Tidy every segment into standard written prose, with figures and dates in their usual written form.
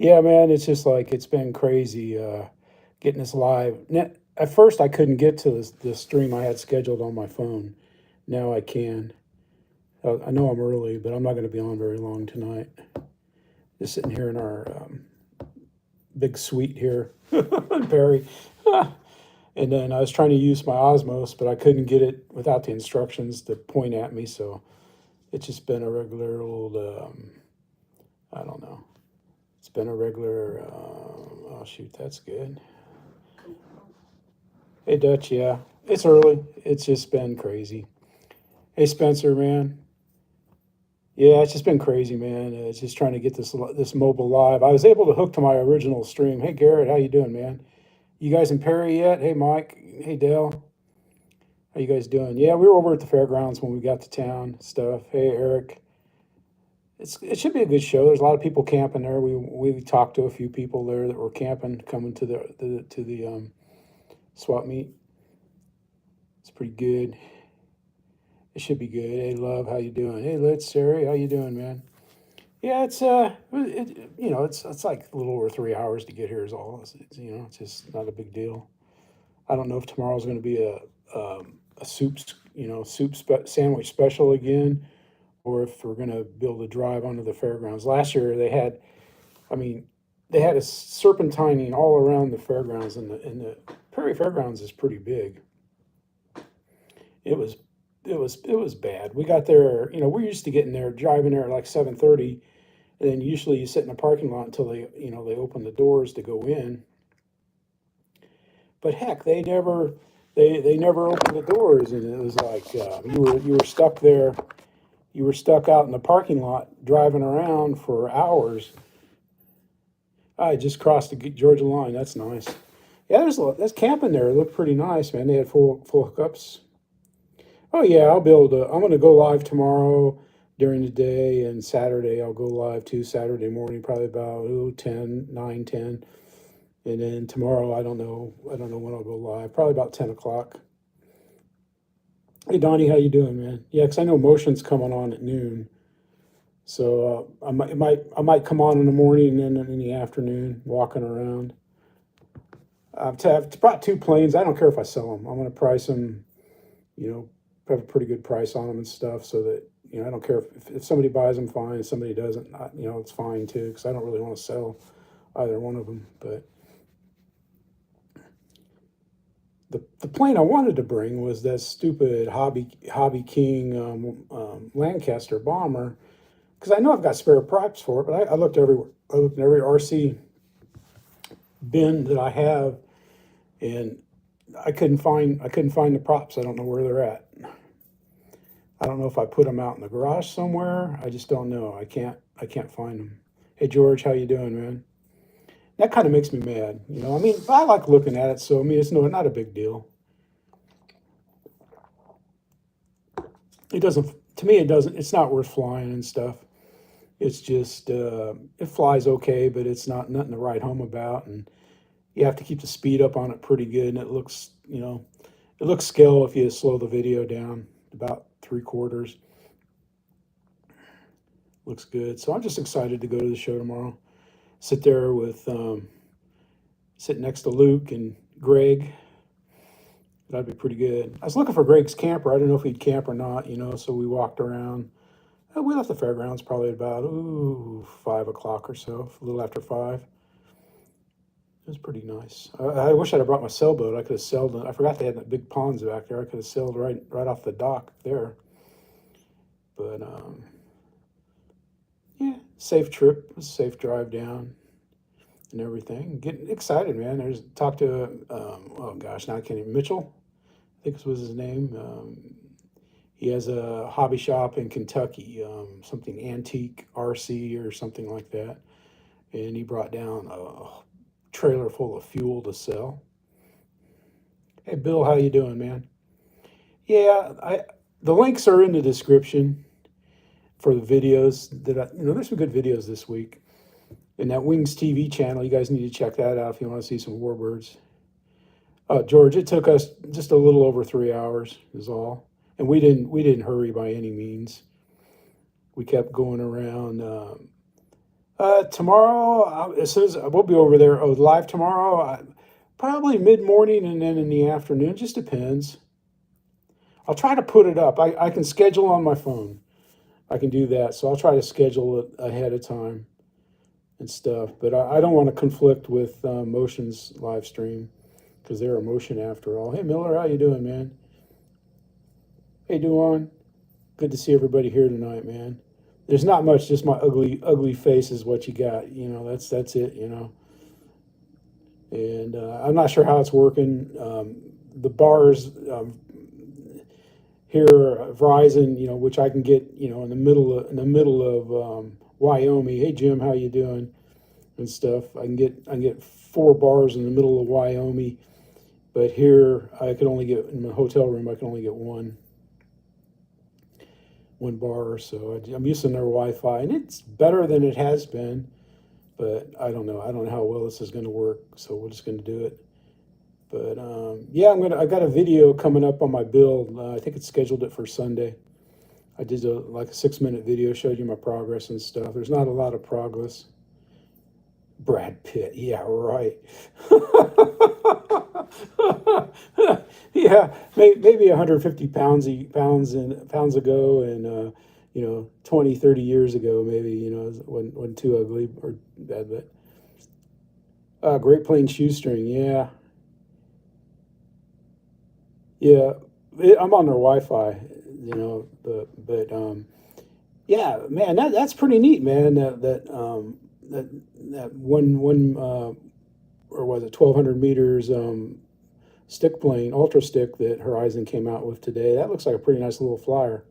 Yeah, man, it's just like it's been crazy getting this live. At first, I couldn't get to the stream I had scheduled on my phone. Now I can. I know I'm early, but I'm not going to be on very long tonight. Just sitting here in our big suite here in Perry. And then I was trying to use my Osmos, but I couldn't get it without the instructions to point at me. So it's just been a regular old, I don't know. It's been a regular, oh shoot, that's good. Hey Dutch, yeah, it's early. It's just been crazy. Hey Spencer, man. Yeah, it's just been crazy, man. It's just trying to get this mobile live. I was able to hook to my original stream. Hey Garrett, how you doing, man? You guys in Perry yet? Hey Mike. Hey Dale. How you guys doing? Yeah, we were over at the fairgrounds when we got to town. Stuff. Hey Eric. It should be a good show. There's a lot of people camping there. We talked to a few people there that were camping, coming to the swap meet. It's pretty good. It should be good. Hey Love, how you doing? Hey Let's Sari, how you doing, man? Yeah, it's it's like a little over 3 hours to get here is all. It's just not a big deal. I don't know if tomorrow's going to be a sandwich special again, or if we're going to build a drive onto the fairgrounds. Last year they had a serpentining all around the fairgrounds, and the Perry Fairgrounds is pretty big. It was bad. We got there, we're used to getting there, driving there at like 7:30, and then usually you sit in the parking lot until they open the doors to go in. But heck, they never opened the doors, and it was like you were stuck there. You were stuck out in the parking lot driving around for hours. I just crossed the Georgia line. That's nice. Yeah, there's camping there. It looked pretty nice, man. They had full hookups. Oh yeah, I'm gonna go live tomorrow during the day, and Saturday I'll go live too. Saturday morning, probably about 9, 10. And then tomorrow, I don't know when I'll go live. Probably about 10 o'clock. Hey Donnie, how you doing, man? Yeah, because I know Motion's coming on at noon, so I might come on in the morning and then in the afternoon, walking around. I've brought 2 planes. I don't care if I sell them. I'm going to price them, have a pretty good price on them and stuff, so that I don't care if somebody buys them, fine. If somebody doesn't, it's fine too, because I don't really want to sell either one of them, but. The plane I wanted to bring was that stupid Hobby King Lancaster bomber, because I know I've got spare props for it, but I looked everywhere. I looked in every RC bin that I have, and I couldn't find the props. I don't know where they're at. I don't know if I put them out in the garage somewhere. I just don't know. I can't find them. Hey George, how you doing, man? That kind of makes me mad, I like looking at it, so it's not a big deal. It doesn't, to me, it's not worth flying and stuff. It's just, it flies okay, but it's nothing to write home about, and you have to keep the speed up on it pretty good, and it looks scale if you slow the video down about 3/4. Looks good. So I'm just excited to go to the show tomorrow. Sit there sit next to Luke and Greg. That'd be pretty good. I was looking for Greg's camper. I don't know if he'd camp or not, so we walked around. We left the fairgrounds probably about 5 o'clock or so, a little after 5. It was pretty nice. I wish I'd have brought my sailboat. I could have sailed. I forgot they had that big ponds back there. I could have sailed right off the dock there. But yeah, safe trip, safe drive down, and everything. Getting excited, man. Talked to oh gosh, now I can't even. Mitchell, I think this was his name. He has a hobby shop in Kentucky, something Antique RC or something like that, and he brought down a trailer full of fuel to sell. Hey Bill, how you doing, man? Yeah, the links are in the description for the videos that there's some good videos this week. And that WingsTV channel, you guys need to check that out if you want to see some Warbirds. George, it took us just a little over 3 hours is all. And we didn't hurry by any means. We kept going around. Tomorrow, as soon as we'll be over there, live tomorrow, probably mid morning and then in the afternoon. Just depends. I'll try to put it up. I can schedule on my phone. I can do that. So I'll try to schedule it ahead of time and stuff. But I don't want to conflict with Motion's live stream because they're a Motion after all. Hey, Miller, how you doing, man? Hey, Duan. Good to see everybody here tonight, man. There's not much, just my ugly face is what you got. You know, that's it, you know. And I'm not sure how it's working. The bars here, Verizon, you know, which I can get, you know, in the middle of Wyoming. Hey, Jim, how you doing? And stuff. I can get 4 bars in the middle of Wyoming, but here I could only get in my hotel room. I can only get one bar. So I'm using their Wi-Fi, and it's better than it has been. But I don't know. I don't know how well this is going to work. So we're just going to do it. But yeah, I got a video coming up on my build. I think it's scheduled it for Sunday. I did like a 6-minute video, showed you my progress and stuff. There's not a lot of progress. Brad Pitt, yeah, right. Yeah, maybe 150 pounds ago, and you know, 20, 30 years ago, maybe, you know, wasn't too ugly or bad, but Great Plains shoestring, yeah. Yeah, I'm on their Wi-Fi, you know, but yeah, man, that's pretty neat, man. That one or was it 1,200 meters stick plane, ultra stick that Horizon came out with today. That looks like a pretty nice little flyer.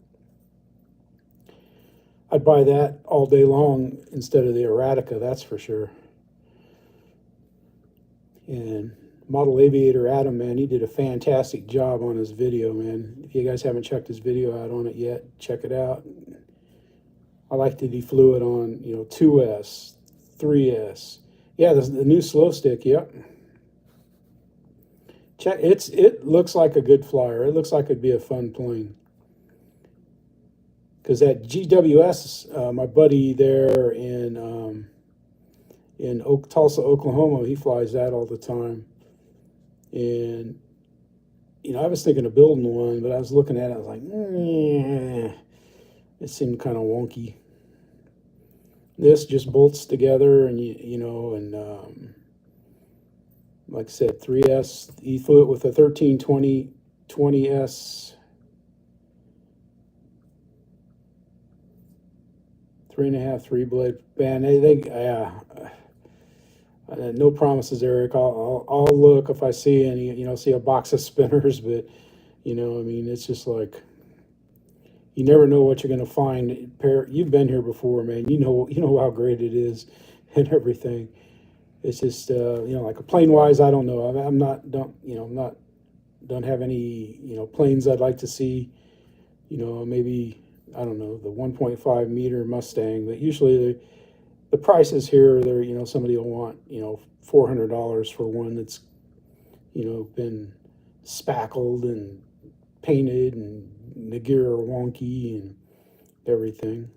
I'd buy that all day long instead of the Erotica, that's for sure. And Model Aviator Adam, man, he did a fantastic job on his video, man. If you guys haven't checked his video out on it yet, check it out. I like that he flew it on, you know, 2S, 3S. Yeah, the new slow stick, yep. Check, it looks like a good flyer. It looks like it'd be a fun plane. Because that GWS, my buddy there in Tulsa, Oklahoma, he flies that all the time. And, you know, I was thinking of building one, but I was looking at it, I was like, it seemed kind of wonky. This just bolts together, and, you know, and like I said, 3S, he flew it with a 1320 20S, 3.5 3-blade. Man, no promises, Eric. I'll look if I see any, you know, see a box of spinners, but, you know, I mean, it's just like, you never know what you're going to find. You've been here before, man. You know how great it is and everything. It's just, you know, like a plane wise, I don't know. Don't have any, you know, planes I'd like to see. You know, maybe, I don't know, the 1.5 meter Mustang, but usually the prices here, they're, you know, somebody will want, you know, $400 for one that's, you know, been spackled and painted and the gear are wonky and everything.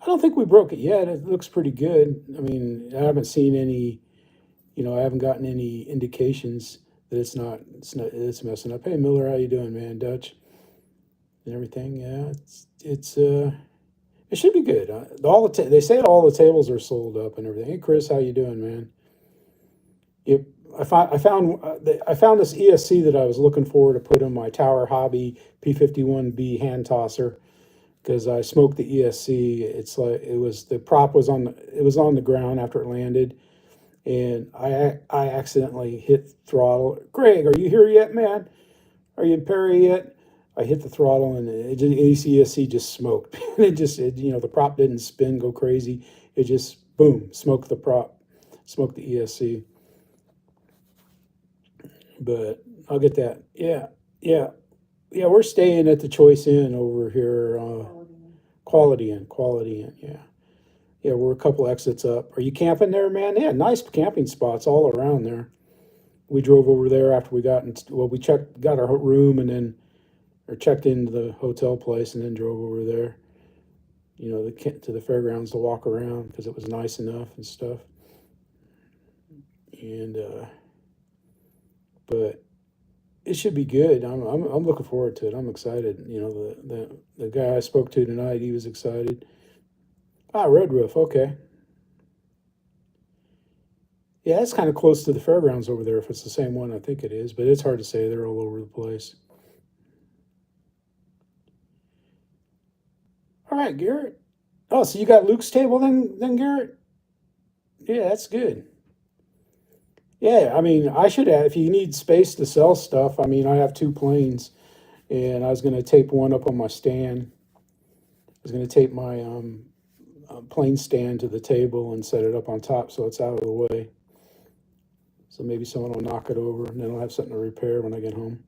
I don't think we broke it yet. It looks pretty good. I mean, I haven't seen any, you know, I haven't gotten any indications that it's messing up. Hey, Miller, how you doing, man? Dutch and everything. Yeah, it should be good. They say all the tables are sold up and everything. Hey, Chris, how you doing, man? Yep. I found this ESC that I was looking for to put in my Tower Hobby P51B hand tosser because I smoked the ESC. It's like the prop was on the ground after it landed, and I accidentally hit throttle. Greg, are you here yet, man? Are you in Perry yet? I hit the throttle and ESC just smoked. You know, the prop didn't spin, go crazy. It just boom, smoked the prop, smoked the ESC. But I'll get that. Yeah. We're staying at the Choice Inn over here. Quality Inn. Yeah, we're a couple exits up. Are you camping there, man? Yeah, nice camping spots all around there. We drove over there after we got our room and then, or checked into the hotel place and then drove over there. you know, to the fairgrounds to walk around because it was nice enough and stuff. And but it should be good. I'm looking forward to it. I'm excited. You know, the guy I spoke to tonight, he was excited. Ah, Red Roof. Okay. Yeah, it's kind of close to the fairgrounds over there. If it's the same one, I think it is, but it's hard to say. They're all over the place. All right, Garrett. Oh, so you got Luke's table then, Garrett? Yeah, that's good. Yeah, I mean, I should have. If you need space to sell stuff, I mean, I have two planes, and I was going to tape one up on my stand. I was going to tape my plane stand to the table and set it up on top so it's out of the way. So maybe someone will knock it over, and then I'll have something to repair when I get home.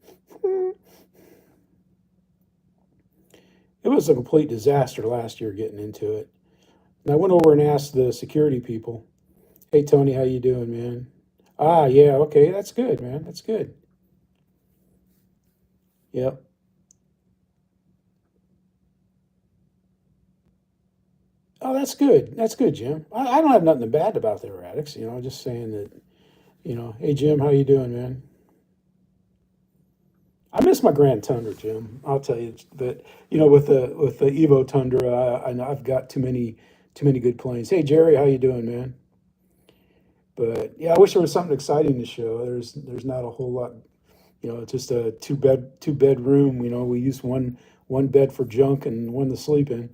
It was a complete disaster last year getting into it. And I went over and asked the security people, "Hey Tony, how you doing, man?" Ah, yeah, okay, that's good, man. That's good. Yep. Oh, that's good. That's good, Jim. I don't have nothing bad about the Aerobatics, you know, just saying that, you know, hey Jim, how you doing, man? I miss my Grand Tundra, Jim. I'll tell you, but you know, with the Evo Tundra, I know I've got too many good planes. Hey Jerry, how you doing, man? But yeah, I wish there was something exciting to show. There's not a whole lot. You know, it's just a two bedroom. You know, we use one bed for junk and one to sleep in,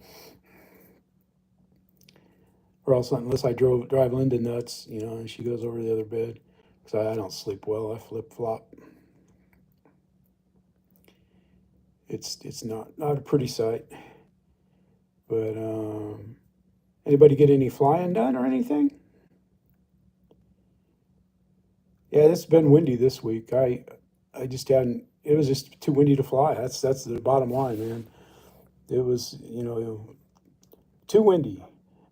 or else unless I drive Linda nuts, you know, and she goes over to the other bed because I don't sleep well. I flip flop. It's not a pretty sight. But anybody get any flying done or anything? Yeah, it's been windy this week. I just hadn't. It was just too windy to fly. That's the bottom line, man. It was, you know, too windy.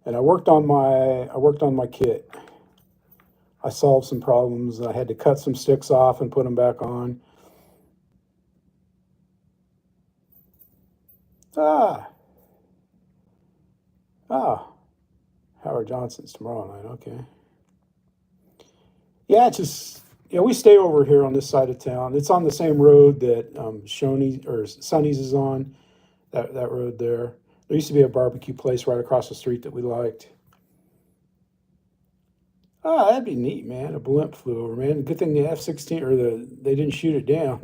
And I worked on my kit. I solved some problems. I had to cut some sticks off and put them back on. Ah, ah, Howard Johnson's tomorrow night. Okay. Yeah, it's just yeah, we stay over here on this side of town. It's on the same road that Shoney's or Sonny's is on. That road there. There used to be a barbecue place right across the street that we liked. Ah, that'd be neat, man. A blimp flew over, man. Good thing the F-16 or they didn't shoot it down.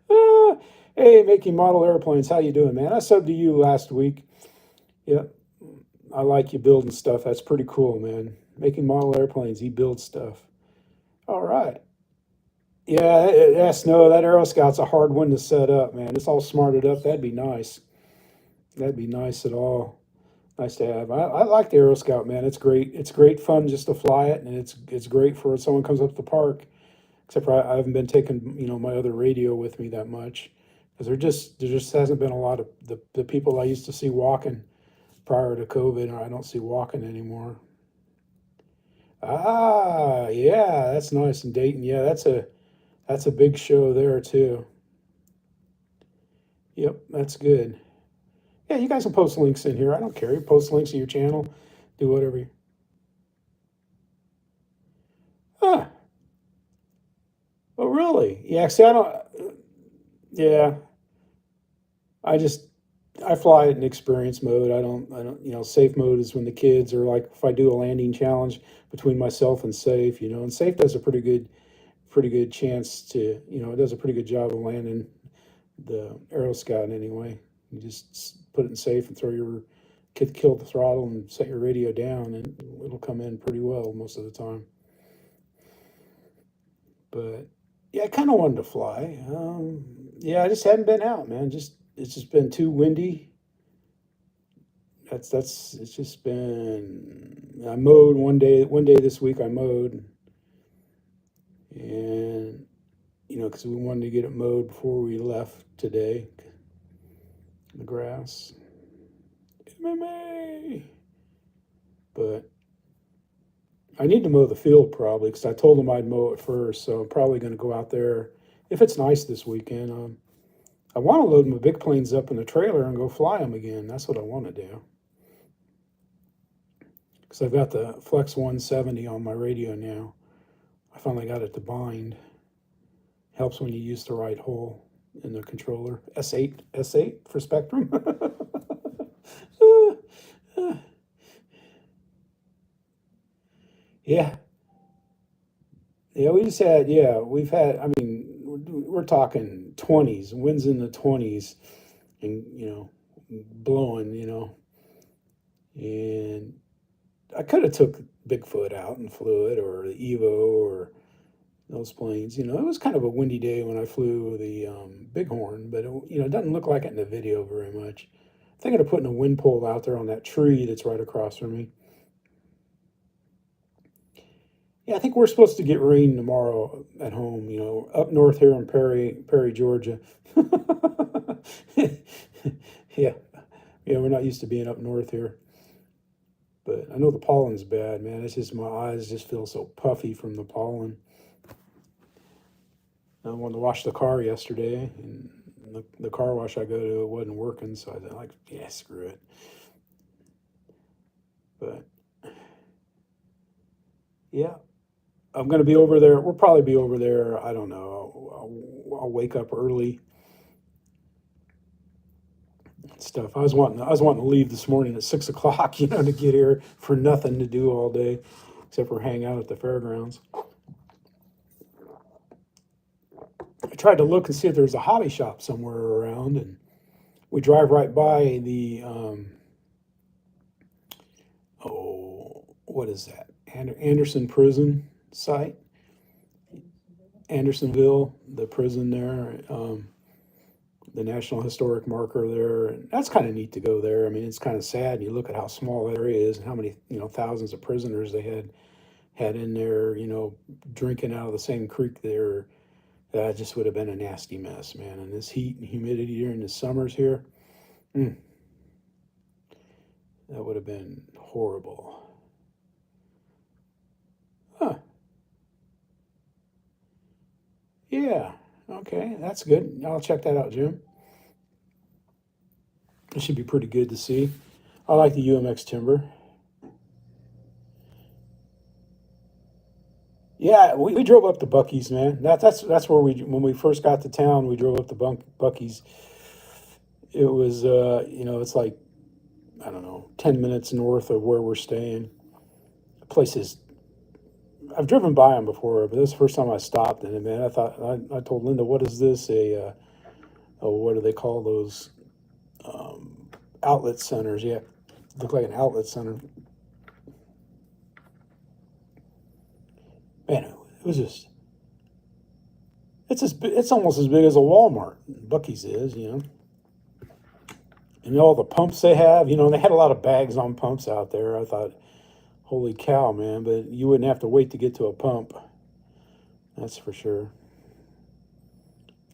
Ah, hey, making model airplanes. How you doing, man? I subbed to you last week. Yeah, I like you building stuff. That's pretty cool, man. Making model airplanes. He builds stuff. All right. Yeah, yes, no, that Aero Scout's a hard one to set up, man. It's all smarted up. That'd be nice. That'd be nice at all. Nice to have. I like the Aero Scout, man. It's great. It's great fun just to fly it, and it's great for when someone comes up to the park. Except for I haven't been taking my other radio with me that much because there just hasn't been a lot of the people I used to see walking prior to COVID, and I don't see walking anymore. Ah, yeah, that's nice in Dayton. Yeah, that's a big show there too. Yep, that's good. Yeah, you guys can post links in here. I don't care. You post links to your channel, do whatever. Ah, oh really? Yeah, see, I don't. Yeah, I just I fly it in experience mode. I don't. Safe mode is when the kids are like if I do a landing challenge between myself and safe. And safe does a pretty good chance to. It does a pretty good job of landing the Aero Scout anyway. You just put it in safe and throw your kill the throttle and set your radio down, and it'll come in pretty well most of the time. But yeah, I kind of wanted to fly. Yeah, I just hadn't been out, man. It's just been too windy. That's it's just been. I mowed one day. One day this week I mowed, and because we wanted to get it mowed before we left today. The grass, MMA. But I need to mow the field probably because I told them I'd mow it first. So I'm probably going to go out there if it's nice this weekend. I want to load my big planes up in the trailer and go fly them again. That's what I want to do. Because I've got the Flex 170 on my radio now. I finally got it to bind. Helps when you use the right hole in the controller. S8 for Spectrum. Yeah. Yeah, we've had, I mean, we're talking 20s, winds in the 20s, and, blowing, and I could have took Bigfoot out and flew it, or the Evo, or those planes. It was kind of a windy day when I flew the Bighorn, but it doesn't look like it in the video very much. I'm thinking of putting a wind pole out there on that tree that's right across from me. Yeah, I think we're supposed to get rain tomorrow at home, up north here in Perry, Georgia. Yeah, we're not used to being up north here. But I know the pollen's bad, man. It's just my eyes just feel so puffy from the pollen. I wanted to wash the car yesterday, and the car wash I go to, it wasn't working, so I was like, yeah, screw it. But, yeah. I'm going to be over there. We'll probably be over there. I don't know. I'll wake up early. Stuff. I was wanting to leave this morning at 6 o'clock, to get here for nothing to do all day, except for hang out at the fairgrounds. I tried to look and see if there's a hobby shop somewhere around, and we drive right by the what is that? Anderson Prison site, Andersonville, the prison there, the National Historic Marker there. And that's kind of neat to go there. I mean, it's kind of sad. You look at how small that area is and how many, thousands of prisoners they had in there, drinking out of the same creek there. That just would have been a nasty mess, man. And this heat and humidity during the summers here, that would have been horrible. Huh. Yeah. Okay, that's good. I'll check that out, Jim. It should be pretty good to see. I like the UMX timber. Yeah, we drove up to Buc-ee's, man. That's where when we first got to town, we drove up to Buc-ee's. It was it's like, I don't know, 10 minutes north of where we're staying. The place is, I've driven by them before, but this is the first time I stopped in it, man. I told Linda, what is this? What do they call those? Outlet centers. Yeah, look like an outlet center. Man, it was just, it's almost as big as a Walmart. Buc-ee's is, and all the pumps they have, they had a lot of bags on pumps out there. I thought, holy cow, man, but you wouldn't have to wait to get to a pump. That's for sure.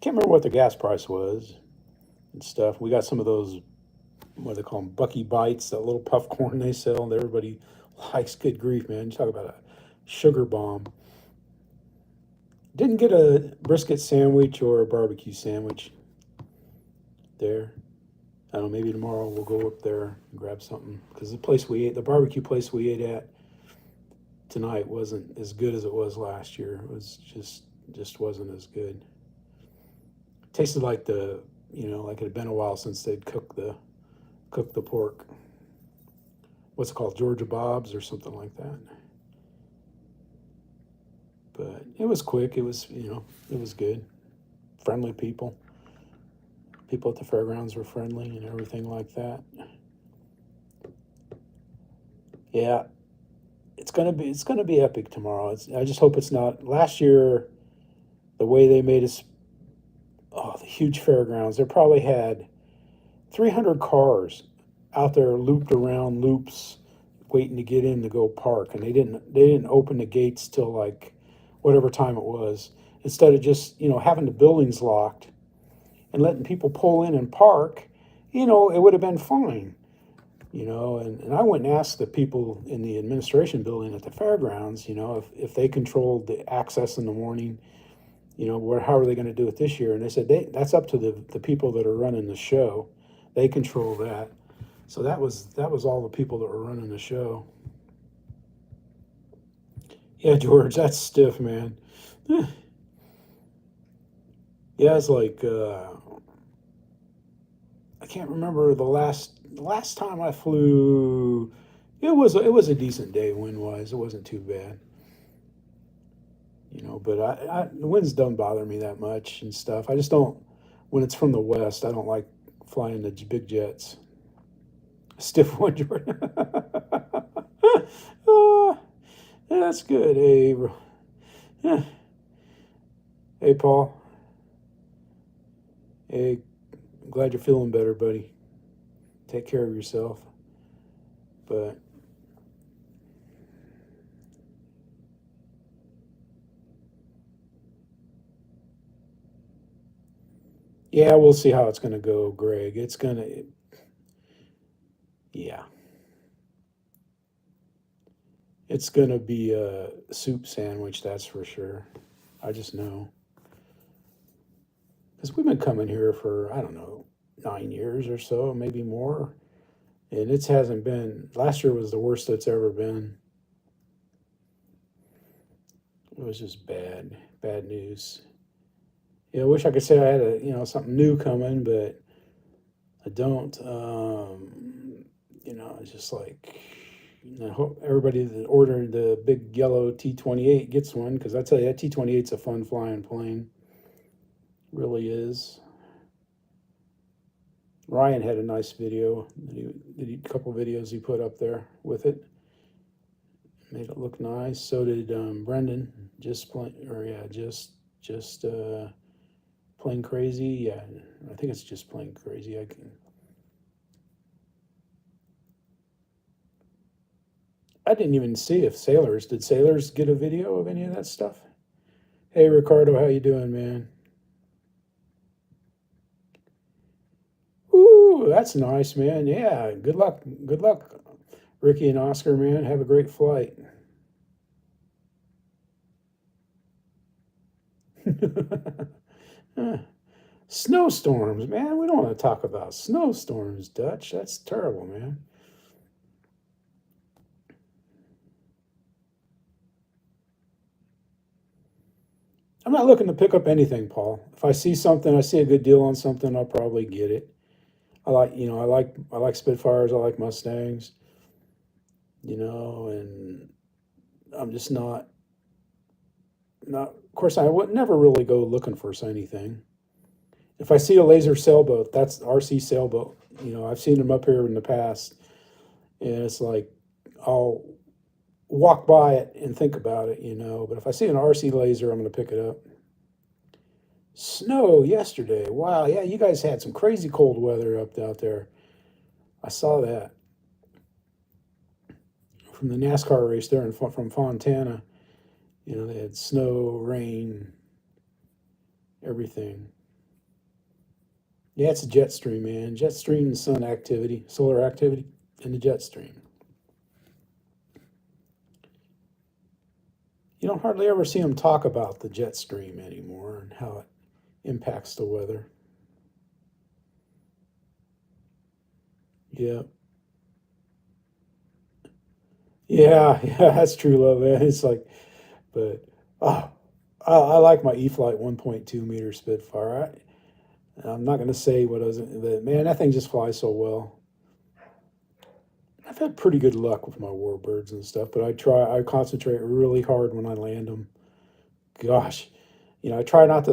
Can't remember what the gas price was and stuff. We got some of those, what do they call them, Buc-ee Bites, that little puff corn they sell that everybody likes. Good grief, man. You talk about a sugar bomb. Didn't get a brisket sandwich or a barbecue sandwich there. I don't know, maybe tomorrow we'll go up there and grab something, because the barbecue place we ate at tonight wasn't as good as it was last year. It was just wasn't as good. It tasted like like it had been a while since they'd cooked the pork. What's it called, Georgia Bob's or something like that. But it was quick. It was it was good. Friendly people. People at the fairgrounds were friendly and everything like that. Yeah, it's gonna be epic tomorrow. I just hope it's not. Last year, the way they made us, the huge fairgrounds, they probably had 300 cars out there looped around loops, waiting to get in to go park, and they didn't open the gates till like whatever time it was. Instead of just having the buildings locked and letting people pull in and park, it would have been fine. And I went and asked the people in the administration building at the fairgrounds, if they controlled the access in the morning, you know, how are they going to do it this year? And they said that's up to the people that are running the show. They control that. So that was all the people that were running the show. Yeah, George, that's stiff, man. Yeah, it's like I can't remember the last time I flew. It was a decent day wind wise. It wasn't too bad, you know. But the winds don't bother me that much and stuff. I just don't when it's from the west. I don't like flying the big jets. Stiff wind, Jordan. Yeah, that's good. Hey, yeah. Hey, Paul. Hey, glad you're feeling better, buddy. Take care of yourself. But yeah, we'll see how it's going to go, Greg. It's going to, yeah, it's going to be a soup sandwich, that's for sure. I just know. Because we've been coming here for, I don't know, 9 years or so, maybe more. And it hasn't been, last year was the worst it's ever been. It was just bad, bad news. Yeah, I wish I could say I had something new coming, but I don't. It's just like I hope everybody that ordered the big yellow T-28 gets one, because I tell you that T-28's a fun flying plane. It really is. Ryan had a nice video. A couple videos he put up there with it. Made it look nice. So did Brendan. Just plain crazy. Yeah, I think it's just plain crazy. I didn't even see if did Sailors get a video of any of that stuff? Hey Ricardo, how you doing, man? Ooh, that's nice, man. Yeah, good luck. Good luck, Ricky and Oscar, man. Have a great flight. Snowstorms, man. We don't want to talk about snowstorms, Dutch. That's terrible, man. I'm not looking to pick up anything, Paul. If I see something, I see a good deal on something, I'll probably get it. I like Spitfires, I like Mustangs, and I'm just not. Of course, I would never really go looking for anything. If I see a laser sailboat, that's RC sailboat. I've seen them up here in the past, and it's like I'll walk by it and think about it. But if I see an RC laser, I'm going to pick it up. Snow yesterday. Wow, yeah, you guys had some crazy cold weather up out there. I saw that from the NASCAR race there from Fontana. They had snow, rain, everything. Yeah, it's a jet stream, man. Jet stream and solar activity, and the jet stream. You don't hardly ever see them talk about the jet stream anymore and how it impacts the weather. Yeah. Yeah, yeah, that's true love, man. It's like, but oh, I like my Eflite 1.2 meter Spitfire. I'm not going to say what I was, but man, that thing just flies so well. I've had pretty good luck with my Warbirds and stuff, but I concentrate really hard when I land them. Gosh, I try not to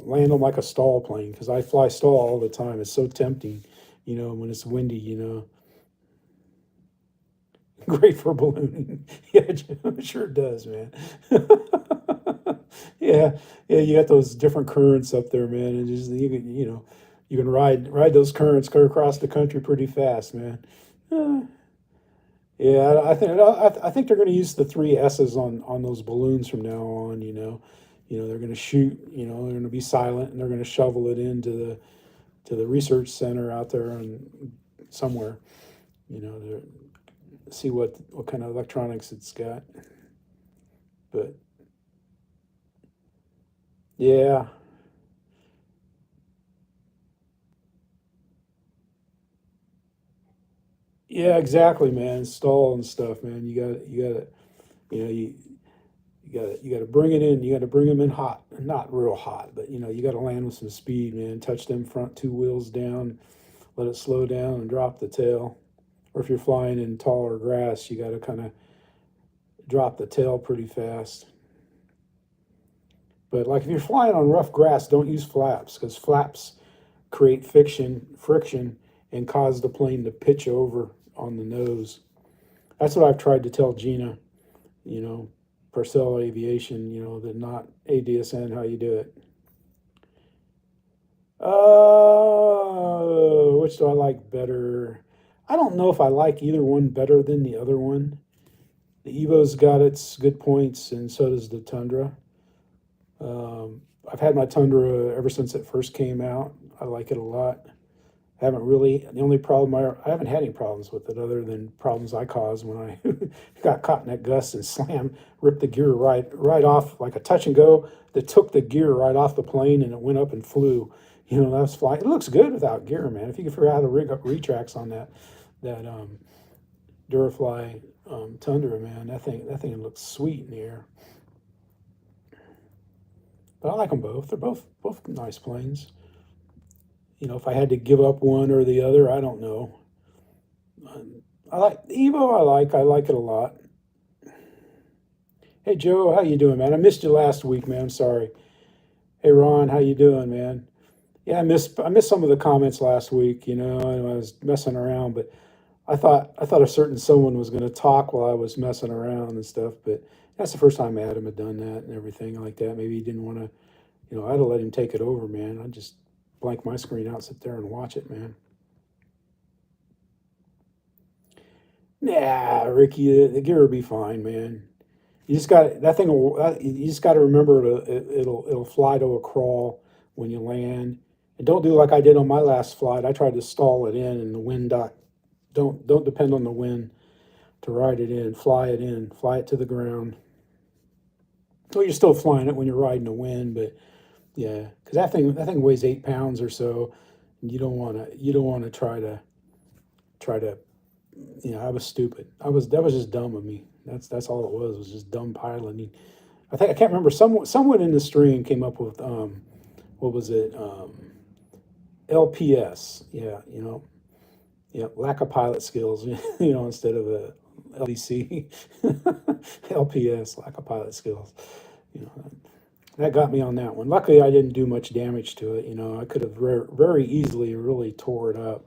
land them like a stall plane, because I fly stall all the time. It's so tempting, when it's windy. Great for ballooning. Yeah, it sure does, man. Yeah, yeah, you got those different currents up there, man, and just you can ride those currents, go across the country pretty fast, man. Uh, yeah, I think they're going to use the three S's on those balloons from now on. They're going to shoot. They're going to be silent, and they're going to shovel it into the research center out there and somewhere. To see what kind of electronics it's got. But Yeah. Yeah, exactly, man. Stall and stuff, man. You got to, you know, you got to bring it in. You got to bring them in hot, not real hot, but you got to land with some speed, man. Touch them front two wheels down, let it slow down, and drop the tail. Or if you're flying in taller grass, you got to kind of drop the tail pretty fast. But like if you're flying on rough grass, don't use flaps because flaps create friction, and cause the plane to pitch over on the nose. That's what I've tried to tell Gina, you know, Parcell Aviation, that not ADSN how you do it. Which do I like better? I don't know if I like either one better than the other one. The Evo's got its good points, and so does the Tundra. I've had my Tundra ever since it first came out. I like it a lot. I haven't really, the only problem, I haven't had any problems with it other than problems I caused when I got caught in that gust and ripped the gear right off, like a touch and go that took the gear right off the plane and it went up and flew. That was flying. It looks good without gear, man. If you can figure out how to rig up retracts on that Durafly Tundra, man, that thing looks sweet in the air. But I like them both. They're both nice planes. If I had to give up one or the other, I don't know. I like the Evo. I like it a lot. Hey Joe, how you doing, man? I missed you last week, man. I'm sorry. Hey Ron, how you doing, man? Yeah, I missed some of the comments last week. And I was messing around, but I thought a certain someone was going to talk while I was messing around and stuff. But that's the first time Adam had done that and everything like that. Maybe he didn't want to. I'd have let him take it over, man. I just blank my screen out, sit there and watch it, man. Nah, Ricky, the gear will be fine, man. You just got that thing. You just got to remember it'll fly to a crawl when you land, and don't do like I did on my last flight. I tried to stall it in, and the wind dot. Don't depend on the wind to ride it in. Fly it to the ground. Well, you're still flying it when you're riding the wind, but yeah, because that thing weighs 8 pounds or so. And you don't want to try to. I was stupid. That was just dumb of me. That's all it was just dumb piloting. I can't remember. Someone in the stream came up with what was it? LPS. Yeah, yeah, lack of pilot skills. Instead of a LDC, LPS, lack of pilot skills. That got me on that one. Luckily, I didn't do much damage to it. I could have very easily really tore it up.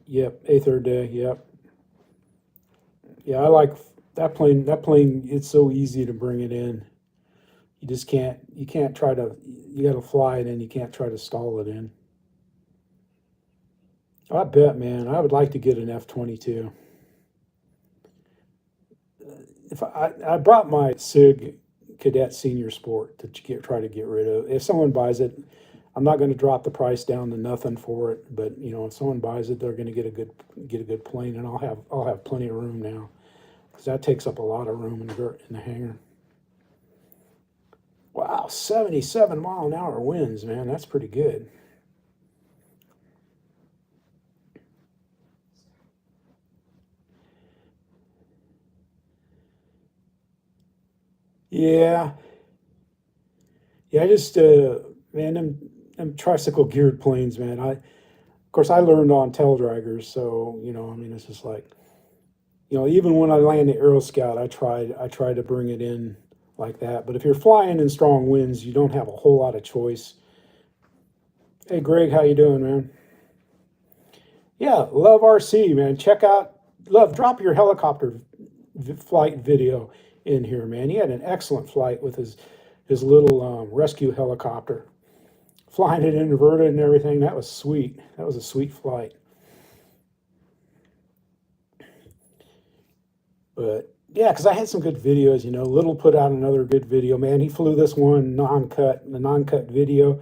Yep, A3rd day. Yep. Yeah, I like that plane. That plane, it's so easy to bring it in. You just can't. You can't try to. You got to fly it in. You can't try to stall it in. I bet, man. I would like to get an F-22. If I brought my SIG Cadet Senior Sport to try to get rid of. If someone buys it, I'm not going to drop the price down to nothing for it. But if someone buys it, they're going to get a good plane, and I'll have plenty of room now because that takes up a lot of room in the hangar. Wow, 77-mile-an-hour winds, man. That's pretty good. Yeah, yeah. I just man, them tricycle geared planes, man. Of course I learned on tail draggers, so I mean, it's just like even when I land the Aero Scout, I tried to bring it in like that. But if you're flying in strong winds, you don't have a whole lot of choice. Hey Greg, how you doing, man? Yeah, Love RC, man. Drop your helicopter flight video in here, man. He had an excellent flight with his little rescue helicopter, flying it inverted and everything. That was sweet. That was a sweet flight. But yeah, because I had some good videos. Little put out another good video, man. He flew this one the non-cut video,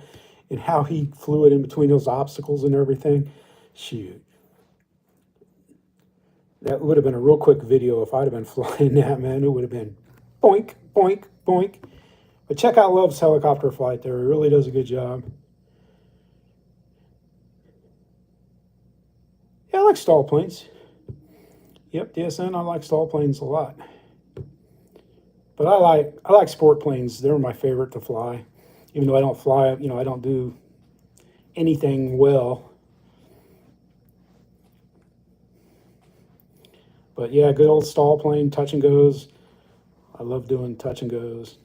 and how he flew it in between those obstacles and everything. Shoot. That would have been a real quick video if I'd have been flying that, man. It would have been boink, boink, boink. But check out Love's helicopter flight there. He really does a good job. Yeah, I like stall planes. Yep, DSN, I like stall planes a lot. But I like sport planes. They're my favorite to fly. Even though I don't fly, I don't do anything well. But yeah, good old stall plane, touch and goes. I love doing touch and goes.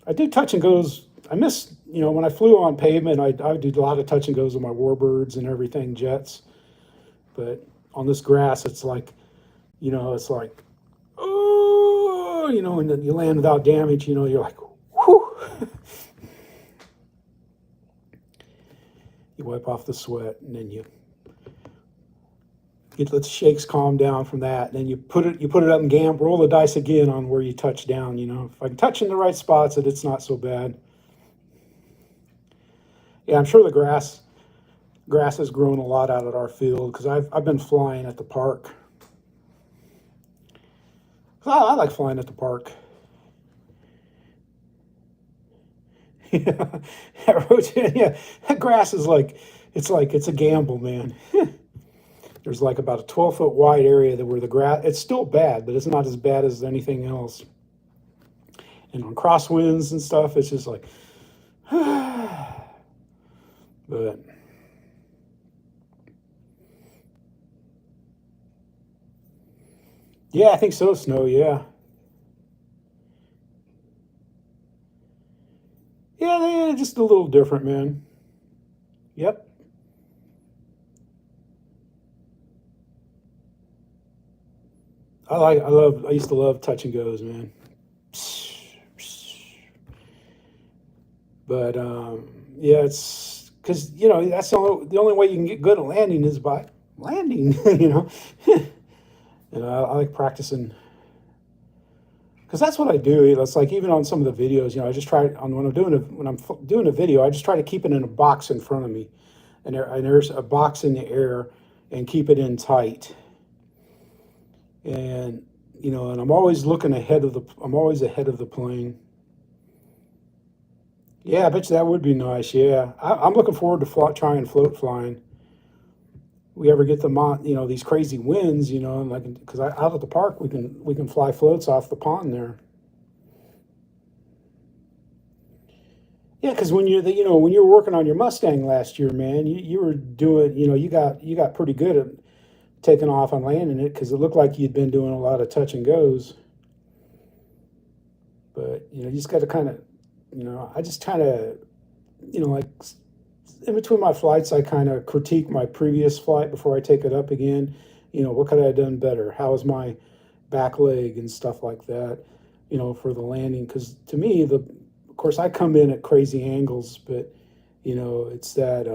I do touch and goes. I miss, when I flew on pavement, I do a lot of touch and goes with my Warbirds and everything, jets. But on this grass, it's like, it's like, oh, and then you land without damage, you're like, whew. You wipe off the sweat, and then you let the shakes calm down from that. And then you put it up and roll the dice again on where you touch down. If I can touch in the right spots, it's not so bad. Yeah, I'm sure the grass has grown a lot out at our field because I've been flying at the park. I like flying at the park. Yeah, that grass is it's a gamble, man. There's like about a 12-foot wide area where the grass, it's still bad, but it's not as bad as anything else. And on crosswinds and stuff, it's just like, but yeah, I think so, Snow, yeah. Yeah, they're just a little different, man. Yep. I used to love touch and goes, man. But yeah, it's because that's the only way you can get good at landing is by landing. And I like practicing because that's what I do. It's like even on some of the videos, I just try when I'm doing a video, I just try to keep it in a box in front of me, and there's a box in the air, and keep it in tight. And and I'm always ahead of the plane. Yeah, I bet you that would be nice. Yeah, I'm looking forward to trying float flying. We ever get these crazy winds, and because out at the park we can fly floats off the pond there. Yeah, because when when you were working on your Mustang last year, man, you were doing, you got pretty good at taking off and landing it because it looked like you'd been doing a lot of touch and goes. But you just got to kind of, I just kind of, like in between my flights, I kind of critique my previous flight before I take it up again. What could I have done better? How was my back leg and stuff like that, for the landing? Because to me, of course, I come in at crazy angles, but, it's that,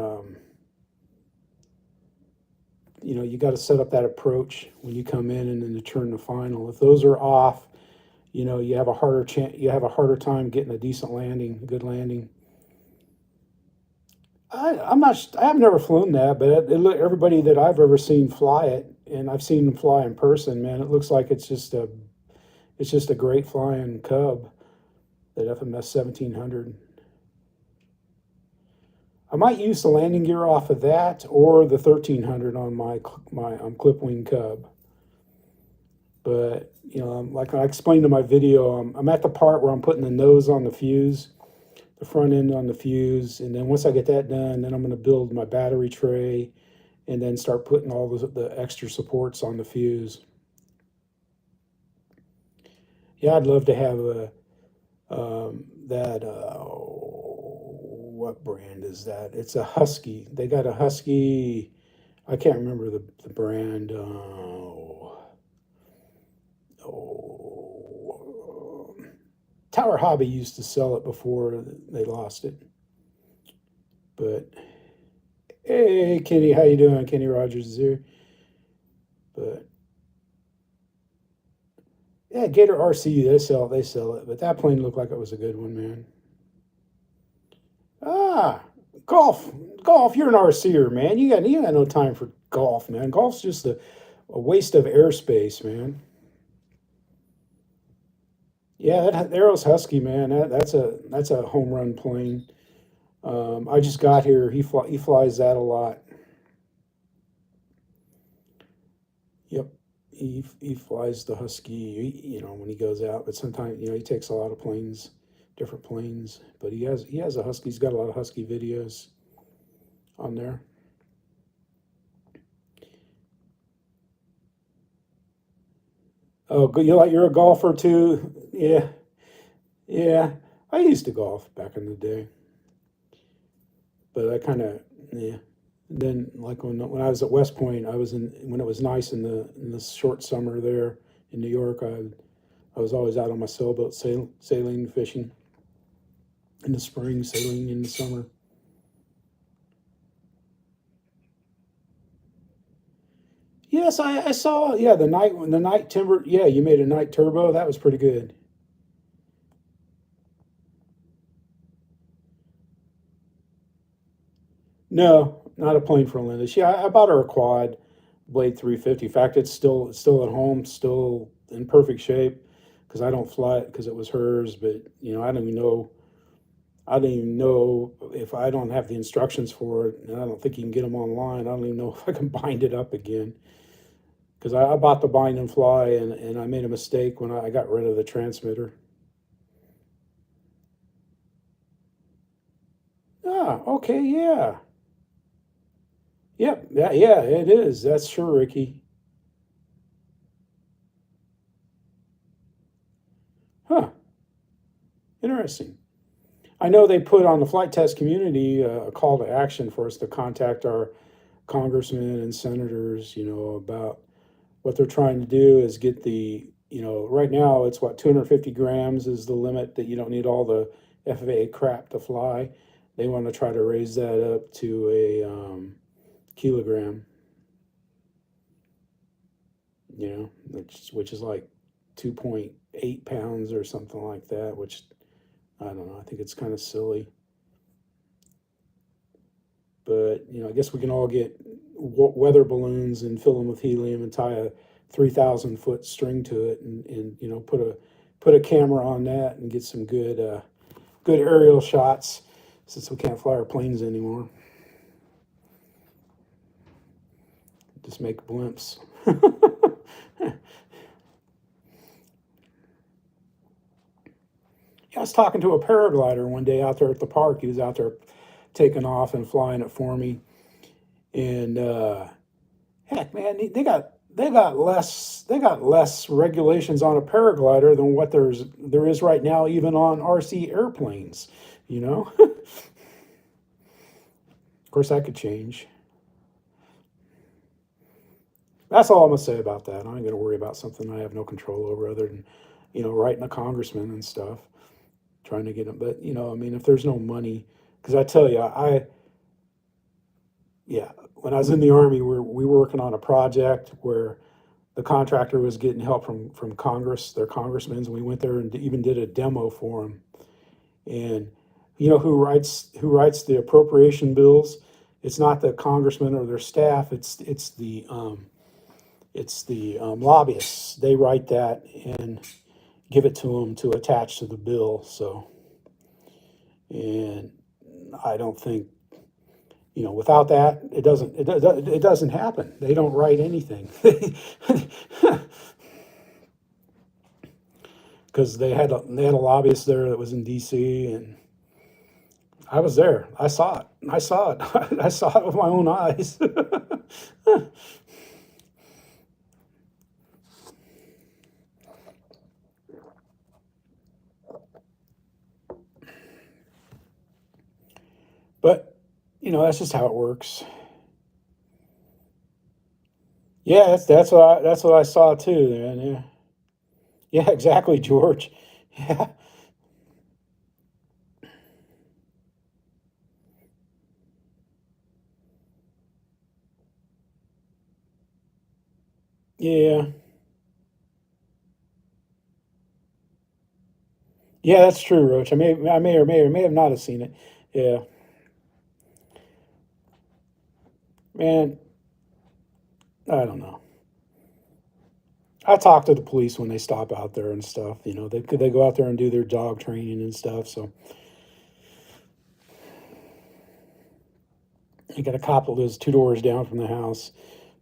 you got to set up that approach when you come in and then to turn the final. If those are off, you have a harder time getting a decent landing, a good landing. I've never flown that, but everybody that I've ever seen fly it, and I've seen them fly in person, man, it looks like it's just a great flying Cub, that FMS 1700. I might use the landing gear off of that or the 1300 on my Clipwing Cub. But, like I explained in my video, I'm at the part where I'm putting the nose on the fuse, the front end on the fuse, and then once I get that done, then I'm going to build my battery tray and then start putting all the extra supports on the fuse. Yeah, I'd love to have what brand is that? It's a Husky. They got a Husky. I can't remember the brand. Tower Hobby used to sell it before they lost it. But hey, Kenny, how you doing? Kenny Rogers is here. But yeah, Gator RC, they sell it. But that plane looked like it was a good one, man. Ah, golf, you're an RCer, man. You got no time for golf, man. Golf's just a waste of airspace, man. Yeah, that Arrow's Husky, man. That's a home run plane. I just got here. He flies that a lot. Yep, he flies the Husky. You know, when he goes out, but sometimes he takes a lot of planes, different planes. But he has a Husky. He's got a lot of Husky videos on there. Oh, you're a golfer too? Yeah, yeah. I used to golf back in the day, but I kind of yeah. Then like when I was at West Point, I was in when it was nice in the short summer there in New York. I was always out on my sailboat sailing, fishing in the spring, sailing in the summer. Yes, I saw. Yeah, the night timber. Yeah, you made a night turbo. That was pretty good. No, not a plane for Linda. I bought her a quad blade 350. In fact, it's still at home, still in perfect shape because I don't fly it because it was hers. But I don't even know if I don't have the instructions for it, and I don't think you can get them online. I don't even know if I can bind it up again because I bought the bind and fly, and I made a mistake when I got rid of the transmitter. Ah, okay, yeah, yep, yeah, it is. That's sure, Ricky. Huh, interesting. I know they put on the flight test community a call to action for us to contact our congressmen and senators, about what they're trying to do is get right now it's what, 250 grams is the limit that you don't need all the FAA crap to fly. They want to try to raise that up to a kilogram, which is like 2.8 pounds or something like that, which I don't know. I think it's kind of silly. But I guess we can all get weather balloons and fill them with helium and tie a 3,000 foot string to it, and put a camera on that and get some good aerial shots since we can't fly our planes anymore. Just make blimps. Yeah, I was talking to a paraglider one day out there at the park. He was out there taking off and flying it for me, and heck, man, they got less regulations on a paraglider than what there is right now, even on RC airplanes. You know, of course, that could change. That's all I'm gonna say about that. I ain't gonna worry about something I have no control over, other than writing a congressman and stuff, trying to get them. But I mean, if there's no money, because I tell you, yeah, when I was in the army, we were working on a project where the contractor was getting help from Congress, their congressmen, and we went there and even did a demo for them. And who writes the appropriation bills? It's not the congressman or their staff. It's the lobbyists. They write that and give it to them to attach to the bill. So, and I don't think without that it doesn't happen. They don't write anything. Because they had a lobbyist there that was in D.C. and I was there. I saw it. I saw it. I saw it with my own eyes. But that's just how it works. Yeah, that's what I saw too, man. Yeah, yeah, exactly, George. Yeah, yeah, yeah. That's true, Roach. I may have not have seen it. Yeah, man. I don't know. I talk to the police when they stop out there and stuff. You know, they go out there and do their dog training and stuff. So I got a cop that lives 2 doors down from the house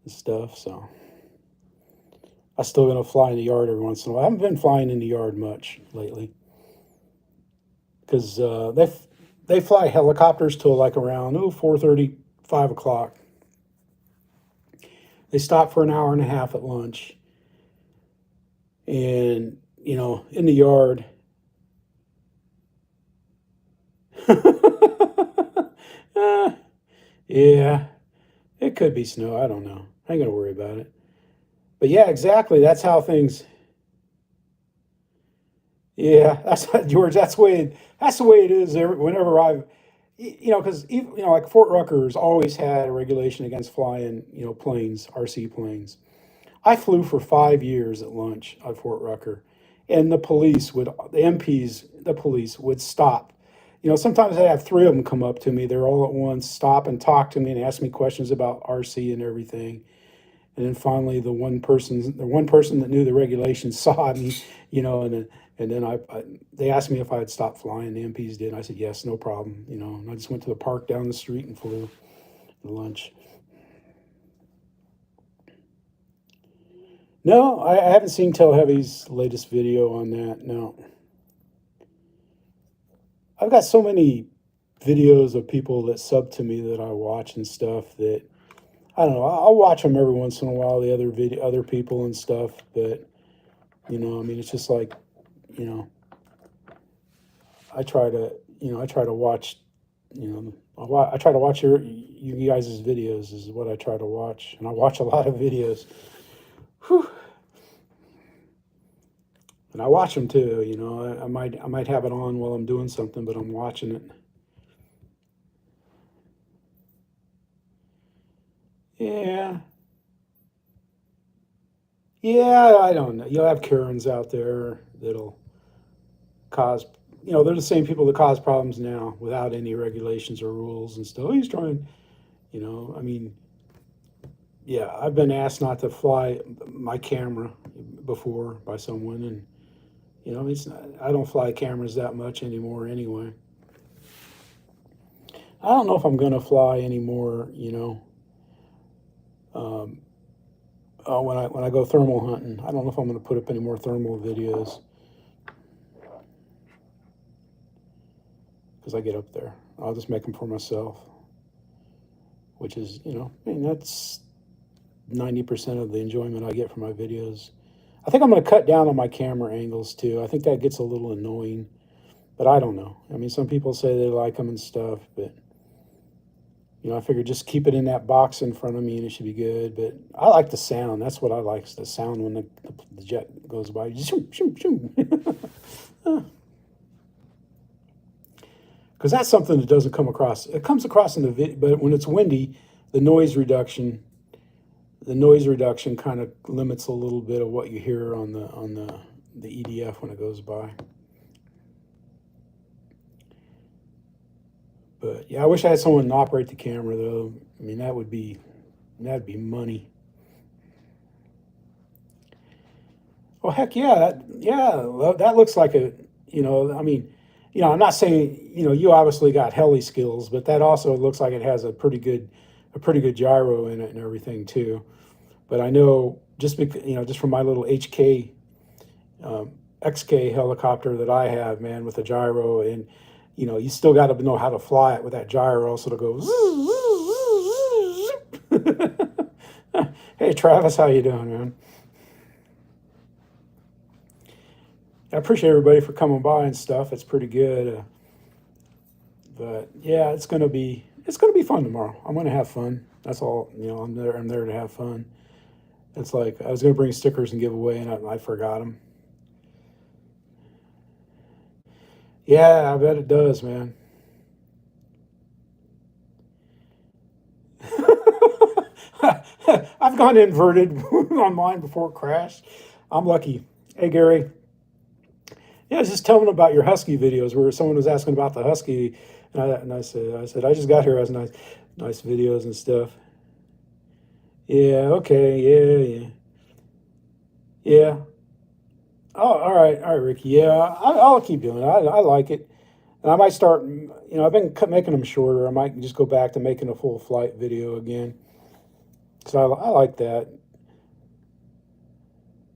and stuff. So I still gonna fly in the yard every once in a while. I haven't been flying in the yard much lately because they fly helicopters till like around 4:30, 5 o'clock. They stop for an hour and a half at lunch, and you know, in the yard. Yeah, it could be snow. I don't know. I ain't gonna worry about it. But yeah, exactly. That's how things. Yeah, that's George. That's the way it is. Whenever you know, because you know, like Fort Rucker's always had a regulation against flying, you know, planes, RC planes. I flew for 5 years at lunch at Fort Rucker, and the police would stop. You know, sometimes I'd have three of them come up to me. They're all at once, stop and talk to me and ask me questions about RC and everything. And then finally, the one person that knew the regulations saw me, you know, and then they asked me if I had stopped flying. The MPs did. And I said yes, no problem. You know, and I just went to the park down the street and flew at lunch. No, I haven't seen Tell Heavy's latest video on that. No, I've got so many videos of people that sub to me that I watch and stuff that I don't know. I'll watch them every once in a while, the other people and stuff. But you know, I mean, it's just like, you know, I try to watch, you know, I try to watch you guys' videos is what I try to watch, and I watch a lot of videos. Whew. And I watch them too. You know, I might have it on while I'm doing something, but I'm watching it. Yeah. Yeah, I don't know. You'll have Karens out there that'll cause, you know, they're the same people that cause problems now without any regulations or rules and stuff. He's trying, you know, I mean, yeah, I've been asked not to fly my camera before by someone, and you know, I don't fly cameras that much anymore anyway. I don't know if I'm gonna fly anymore, you know. Um, when I go thermal hunting, I don't know if I'm gonna put up any more thermal videos because I get up there. I'll just make them for myself, which is, you know, I mean, that's 90% of the enjoyment I get from my videos. I think I'm going to cut down on my camera angles too. I think that gets a little annoying, but I don't know. I mean, some people say they like them and stuff, but you know, I figure just keep it in that box in front of me and it should be good. But I like the sound. That's what I like, is the sound when the jet goes by. Shoo, shoo, shoo. Because that's something that doesn't come across. It comes across in the video, but when it's windy, the noise reduction kind of limits a little bit of what you hear on the EDF when it goes by. But yeah, I wish I had someone to operate the camera though. I mean, that'd be money. Oh heck yeah, that looks like a, you know, I mean, you know, I'm not saying, you know, you obviously got heli skills, but that also looks like it has a pretty good gyro in it and everything too. But I know just because, you know, just from my little HK XK helicopter that I have, man, with a gyro, and you know, you still got to know how to fly it with that gyro, so it'll go. Hey Travis, how you doing, man? I appreciate everybody for coming by and stuff. It's pretty good. But yeah, it's gonna be fun tomorrow. I'm gonna have fun. That's all. You know, I'm there to have fun. It's like I was gonna bring stickers and give away, and I forgot them. Yeah, I bet it does, man. I've gone inverted on mine before it crashed. I'm lucky. Hey Gary. Yeah, I was just telling about your Husky videos where someone was asking about the Husky, and I said I just got here. It has nice videos and stuff. Yeah, okay, yeah. Yeah. Oh, all right, Ricky. Yeah, I'll keep doing it. I like it, and I might start. I've been making them shorter. I might just go back to making a full flight video again because I like that.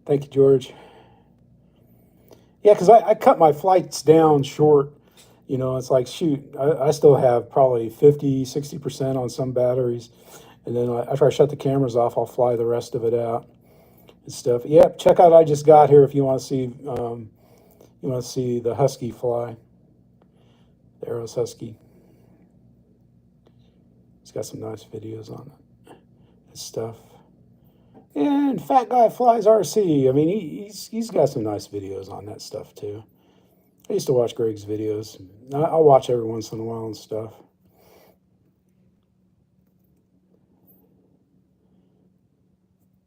Thank you, George. Yeah, because I cut my flights down short. It's like, shoot, I still have probably 50, 60% on some batteries. And then after I shut the cameras off, I'll fly the rest of it out and stuff. Yep, check out I Just Got Here if you want to see the Husky fly, the Aeros Husky. He's got some nice videos on it and stuff. And Fat Guy Flies RC. I mean, he's got some nice videos on that stuff too. I used to watch Greg's videos. I'll watch every once in a while and stuff.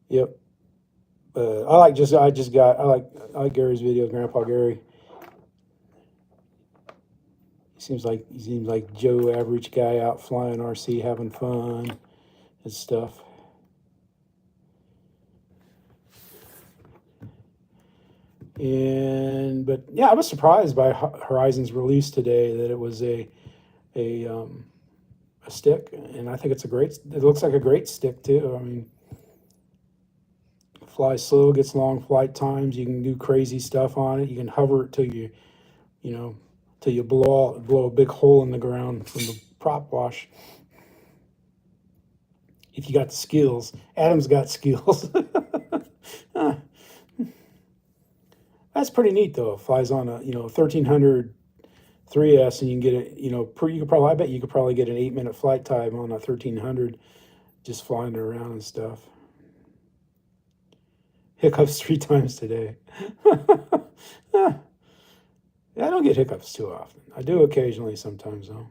Yep. I like Gary's videos, Grandpa Gary. He seems like Joe, average guy out flying RC, having fun and stuff. But yeah, I was surprised by Horizon's release today that it was a stick, and I think it's a great. It looks like a great stick too. I mean, flies slow, gets long flight times. You can do crazy stuff on it. You can hover it till you blow a big hole in the ground from the prop wash. If you got the skills, Adam's got skills. That's pretty neat though. It flies on a 1300 3S, and you can get it. I bet you could probably get an 8-minute flight time on a 1300, just flying it around and stuff. Hiccups 3 times today. I don't get hiccups too often. I do occasionally, sometimes though.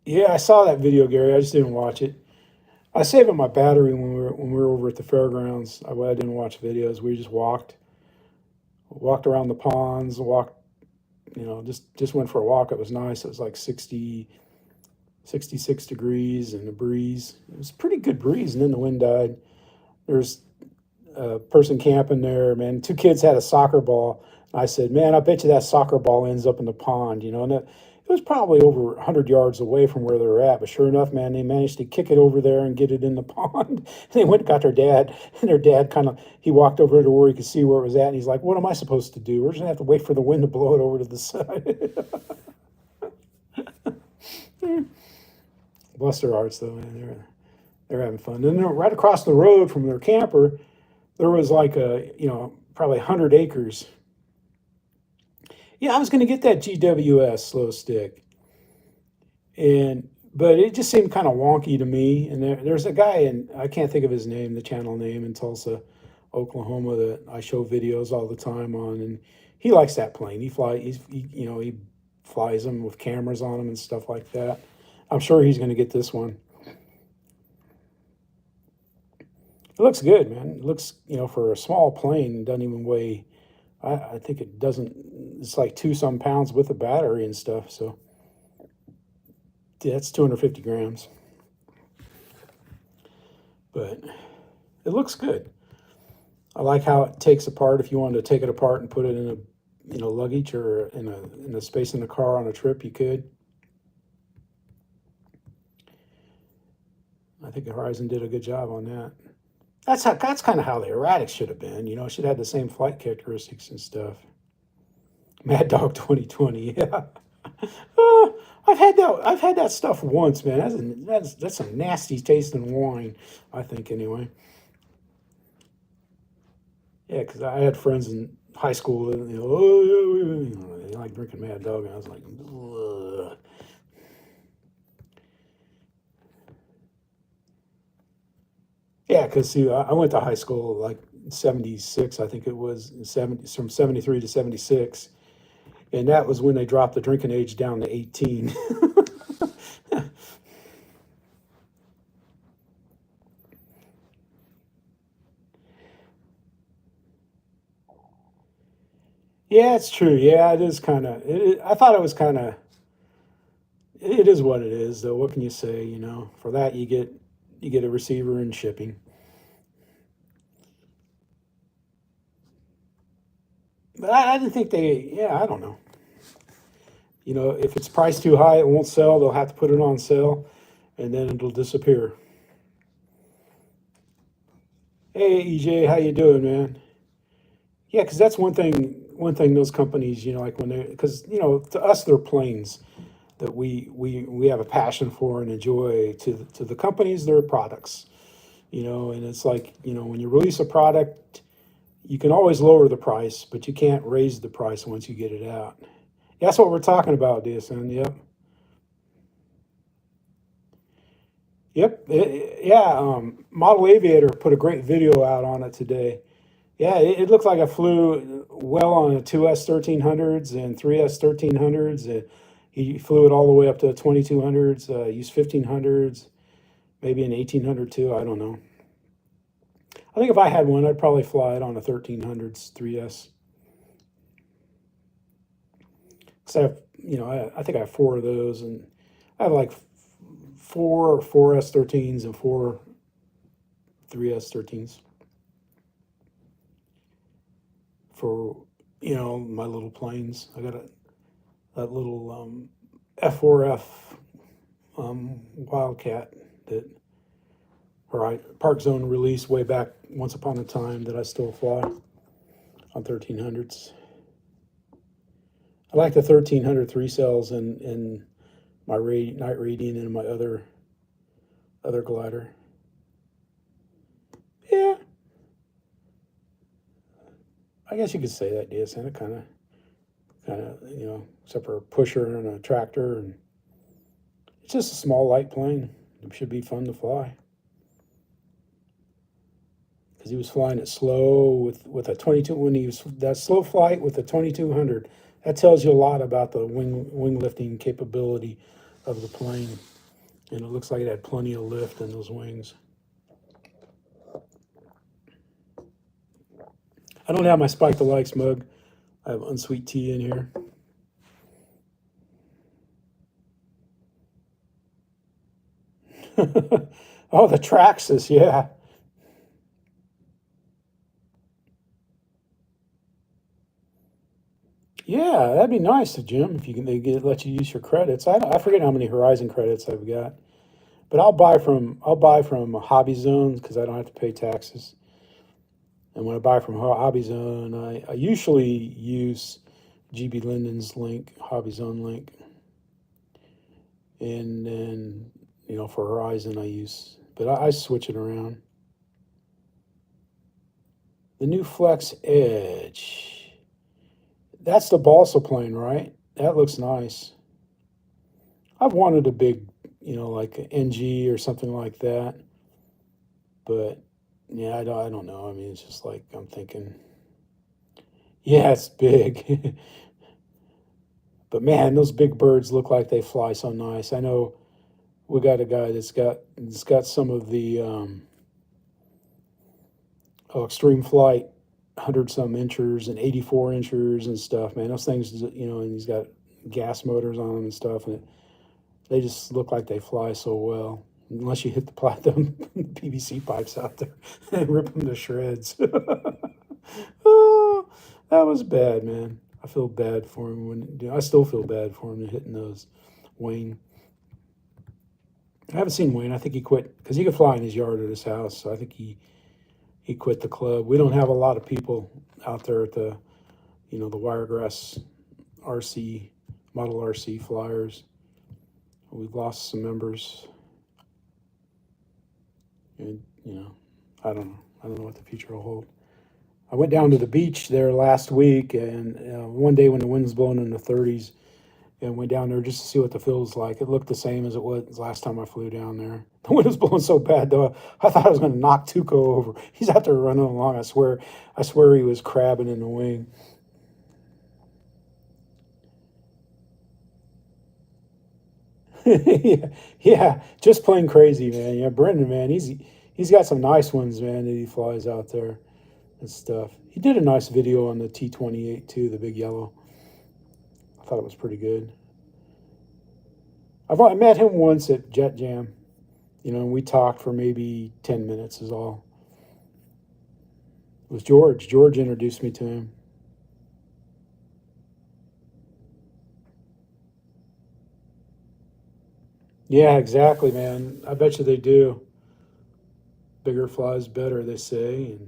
Yeah, I saw that video, Gary. I just didn't watch it. I saved up my battery when we were over at the fairgrounds. I didn't watch videos. We just walked around the ponds, just went for a walk. It was nice. It was like 66 degrees and a breeze. It was a pretty good breeze, and then the wind died. There's a person camping there, man. 2 kids had a soccer ball. I said, man, I bet you that soccer ball ends up in the pond, and it was probably over 100 yards away from where they were at, but sure enough, man, they managed to kick it over there and get it in the pond. They went and got their dad, and their dad he walked over to where he could see where it was at, and he's like, what am I supposed to do? We're just going to have to wait for the wind to blow it over to the side. Bless their hearts, though, man. They're having fun. And then right across the road from their camper, there was like probably 100 acres. Yeah, I was going to get that GWS slow stick, but it just seemed kind of wonky to me. And there's a guy, and I can't think of his name, the channel name, in Tulsa, Oklahoma, that I show videos all the time on, and he likes that plane. He flies them with cameras on them and stuff like that. I'm sure he's going to get this one. It looks good, man. It looks, for a small plane, it doesn't even weigh. I think it doesn't. It's like 2-some pounds with a battery and stuff. So yeah, that's 250 grams. But it looks good. I like how it takes apart. If you wanted to take it apart and put it in a luggage or in a space in the car on a trip, you could. I think Horizon did a good job on that. That's kind of how the Aerobatic should have been. It should have the same flight characteristics and stuff. Mad Dog 2020, yeah. I've had that stuff once, man. That's some nasty tasting wine, I think, anyway. Yeah, because I had friends in high school that, they like drinking Mad Dog, and I was like, ugh. Yeah, because see, I went to high school like 76, I think it was, from 73 to 76. And that was when they dropped the drinking age down to 18. Yeah, it's true. Yeah, it is kind of. I thought it was kind of. It is what it is, though. What can you say? You know, for that you get a receiver and shipping. But I didn't think they. Yeah, I don't know. You know, if it's priced too high, it won't sell. They'll have to put it on sale, and then it'll disappear. Hey, EJ, how you doing, man? Yeah, because that's one thing. One thing those companies, you know, like when they, because you know, to us they're planes that we have a passion for and enjoy. To the companies, they're products. You know, and it's like, you know, when you release a product, you can always lower the price, but you can't raise the price once you get it out. That's what we're talking about, DSN. Yep. Yep. Yeah. Model Aviator put a great video out on it today. Yeah, it looked like I flew well on a two S 1300s and three S 1300s. He flew it all the way up to 2200s, used 1500s, maybe an 1800 too. I don't know. I think if I had one, I'd probably fly it on a 1300s 3S. Because I have, you know, I think I have four of those, and I have like four S 13s and four 3S 13s for, you know, my little planes. I got that little F4F Wildcat that, or I Park Zone released way back once upon a time that I still fly on 1300s. I like the 1300 three cells in my night radiant and my other glider. Yeah, I guess you could say that, DSN. It kind of, you know, except for a pusher and a tractor, and it's just a small light plane. It should be fun to fly. Because he was flying it slow with a 22, when he was that slow flight with a 2200. That tells you a lot about the wing lifting capability of the plane. And it looks like it had plenty of lift in those wings. I don't have my Spike the Likes mug. I have unsweet tea in here. Oh, the Traxxas, yeah. Yeah, that'd be nice, Jim, if you can let you use your credits. I forget how many Horizon credits I've got, but I'll buy from Hobby Zone because I don't have to pay taxes. And when I buy from Hobby Zone, I usually use GB Linden's link, Hobby Zone link, and then, you know, for Horizon I use, but I switch it around. The new Flex Edge. That's the balsa plane, right? That looks nice. I've wanted a big, you know, like a NG or something like that. But yeah, I don't know. I mean, it's just like I'm thinking, yeah, it's big. But man, those big birds look like they fly so nice. I know we got a guy that's got some of the extreme flight 100 some inchers and 84 inchers and stuff, man. Those things, you know, and he's got gas motors on them and stuff, and they just look like they fly so well. Unless you hit the platinum PVC pipes out there and rip them to shreds. Oh, that was bad, man. I feel bad for him when, you know, I still feel bad for him hitting those. Wayne. I haven't seen Wayne. I think he quit because he could fly in his yard at his house. So I think he quit the club. We don't have a lot of people out there at the, you know, the Wiregrass RC, Model RC flyers. We've lost some members. And, you know, I don't know. I don't know what the future will hold. I went down to the beach there last week, and one day when the wind was blowing in the 30s, and went down there just to see what the field's like. It looked the same as it was last time I flew down there. The wind was blowing so bad, though, I thought I was going to knock Tuco over. He's out there running along. I swear he was crabbing in the wing. Yeah, yeah, just plain crazy, man. Yeah, Brendan, man, he's got some nice ones, man, that he flies out there and stuff. He did a nice video on the T28 too, the big yellow. I thought it was pretty good. I met him once at Jet Jam, and we talked for maybe 10 minutes is all. It was George. George introduced me to him. Yeah, exactly, man. I bet you they do. Bigger flies better, they say.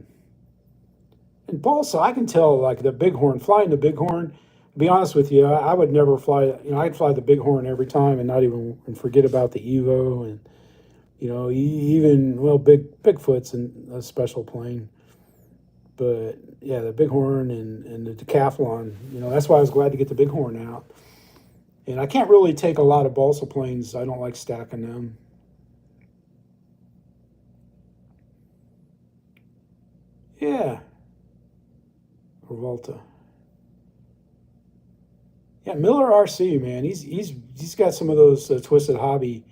And balsa, I can tell, like the bighorn, flying the bighorn. To be honest with you, I would never fly. I'd fly the bighorn every time and not even and forget about the Evo and even Bigfoot's a special plane. But yeah, the bighorn and the decathlon. That's why I was glad to get the bighorn out. And I can't really take a lot of balsa planes. I don't like stacking them. Yeah, Revolta. Yeah, Miller RC, man. He's got some of those Twisted Hobby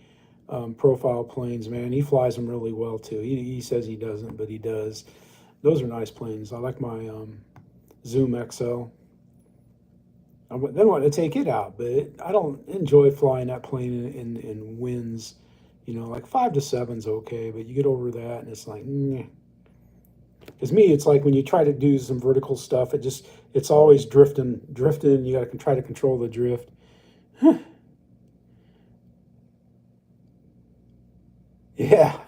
profile planes, man. He flies them really well too. He says he doesn't, but he does. Those are nice planes. I like my Zoom XL. I then want to take it out, but I don't enjoy flying that plane in winds. Like 5 to 7's okay, but you get over that and it's like, because me, it's like when you try to do some vertical stuff, it's always drifting. You got to try to control the drift. Yeah.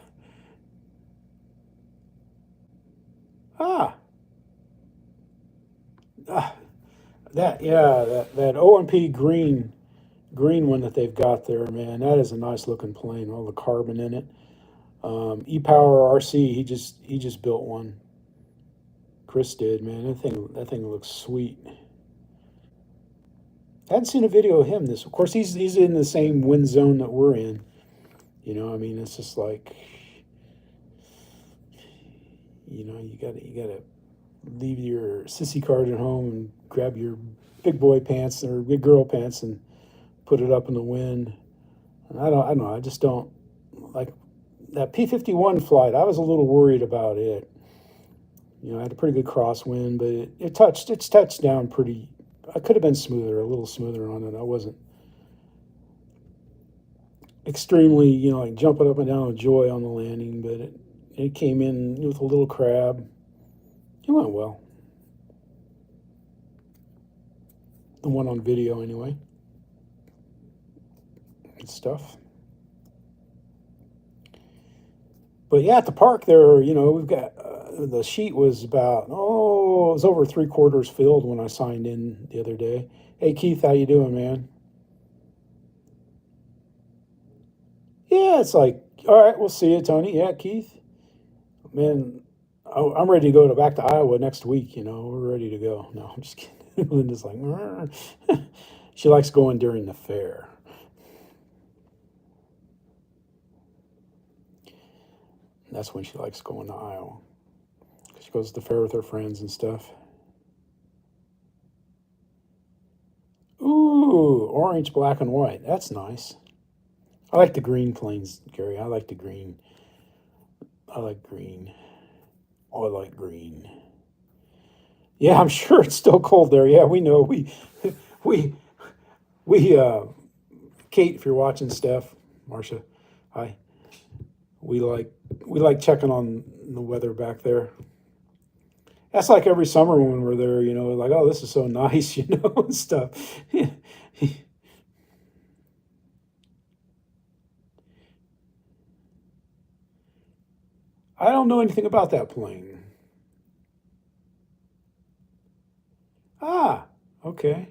Ah. Ah. That O&P green one that they've got there, man. That is a nice looking plane. All the carbon in it. E-Power RC. He just built one. Chris did, man. That thing looks sweet. I hadn't seen a video of him. Of course, he's in the same wind zone that we're in. It's just like, you gotta leave your sissy card at home and grab your big boy pants or big girl pants and put it up in the wind. And I don't know. I just don't like that P-51 flight. I was a little worried about it. I had a pretty good crosswind, but it's touched down pretty. I could have been a little smoother on it. I wasn't extremely, like jumping up and down with joy on the landing, but it came in with a little crab. It went well. The one on video, anyway. Good stuff. But yeah, at the park there, we've got the sheet was about it was over 3/4 filled when I signed in the other day. Hey Keith, how you doing, man? Yeah, it's like, all right, we'll see you, Tony. Yeah, Keith, man, I'm ready to go back to Iowa next week. We're ready to go. No, I'm just kidding. Linda's like, she likes going during the fair. That's when she likes going to Iowa. She goes to the fair with her friends and stuff. Ooh, orange, black, and white. That's nice. I like the green planes, Gary. I like the green. I like green. Oh, I like green. Yeah, I'm sure it's still cold there. Yeah, we know. We, Kate, if you're watching, Steph, Marcia, hi. We like checking on the weather back there. That's like every summer when we're there, like, oh, this is so nice, and stuff. I don't know anything about that plane. Ah, okay.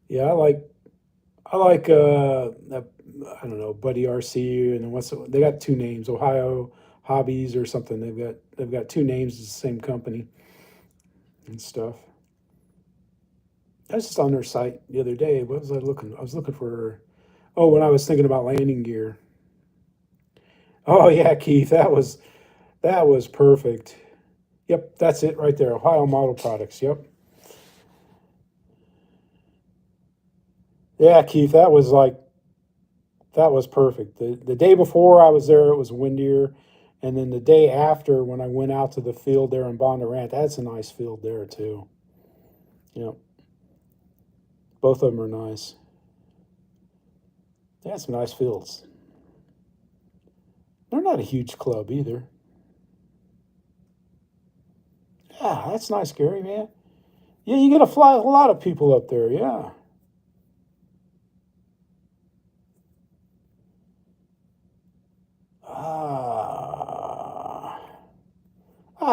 Yeah, I like I don't know, Buddy RC, and then they got two names, Ohio Hobbies or something. They've got two names, it's the same company and stuff. I was just on their site the other day. What was I looking? I was looking for. Oh, when I was thinking about landing gear. Oh yeah, Keith, that was perfect. Yep, that's it right there. Ohio Model Products. Yep. Yeah, Keith, that was perfect. The day before I was there, it was windier, and then the day after, when I went out to the field there in Bondurant, that's a nice field there too. Yep. Both of them are nice. They have some nice fields. They're not a huge club either. Yeah, that's nice, Gary, man. Yeah, you get a lot of people up there, yeah.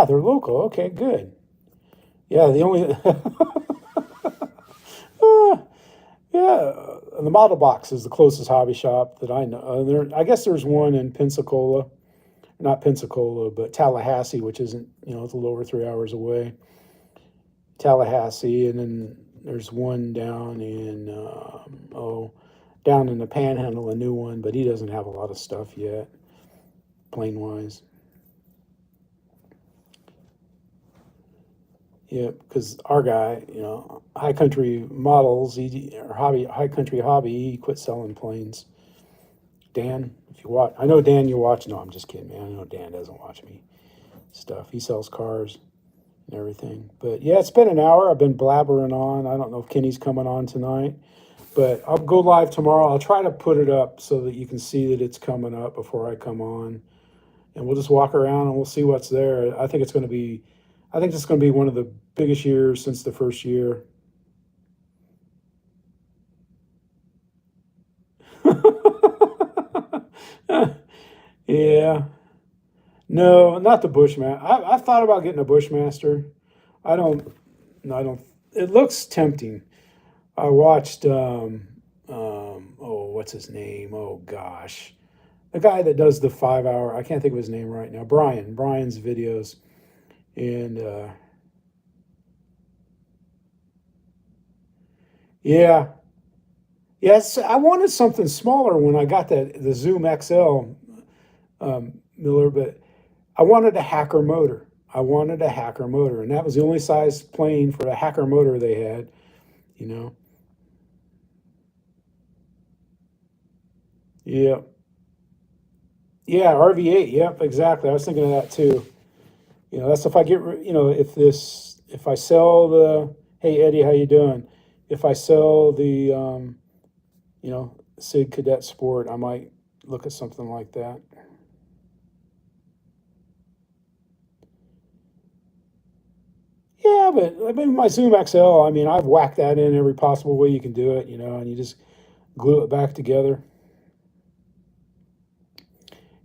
They're local. Okay, good. Yeah, the only yeah, the Model Box is the closest hobby shop that I know. I guess there's one in Pensacola, not Pensacola, but Tallahassee, which isn't, it's a little over 3 hours away. Tallahassee, and then there's one down in down in the Panhandle, a new one, but he doesn't have a lot of stuff yet, plane wise. Yeah, because our guy, High Country Models, High Country Hobby, he quit selling planes. Dan, if you watch, I know Dan, you watch. No, I'm just kidding, man. I know Dan doesn't watch me stuff. He sells cars and everything. But yeah, it's been an hour. I've been blabbering on. I don't know if Kenny's coming on tonight, but I'll go live tomorrow. I'll try to put it up so that you can see that it's coming up before I come on, and we'll just walk around and we'll see what's there. I think this is going to be one of the biggest years since the first year. Yeah. No, not the Bushmaster. I've thought about getting a Bushmaster. I don't. It looks tempting. I watched. What's his name? Oh gosh, the guy that does the 5 hour. I can't think of his name right now. Brian's videos, and yeah. Yes, I wanted something smaller when I got the Zoom XL, Miller, but I wanted a hacker motor. And that was the only size plane for a hacker motor they had, Yeah. Yeah, RV8. Yep, exactly. I was thinking of that too. That's if I get, if I sell hey Eddie, how you doing? If I sell the, SIG Cadet Sport, I might look at something like that. Yeah, but I mean, my Zoom XL, I've whacked that in every possible way you can do it, and you just glue it back together.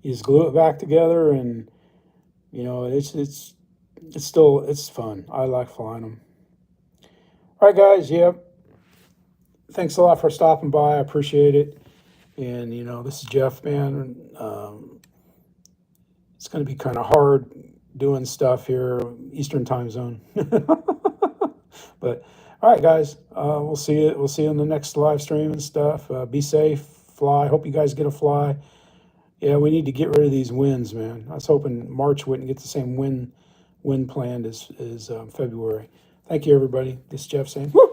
You just glue it back together, and it's fun. I like flying them. All right, guys. Yep. Thanks a lot for stopping by. I appreciate it. And this is Jeff, man. It's going to be kind of hard doing stuff here, Eastern Time Zone. But all right, guys. We'll see you. We'll see you in the next live stream and stuff. Be safe. Fly. Hope you guys get a fly. Yeah, we need to get rid of these winds, man. I was hoping March wouldn't get the same wind planned as February. Thank you, everybody. This is Jeff saying, woo!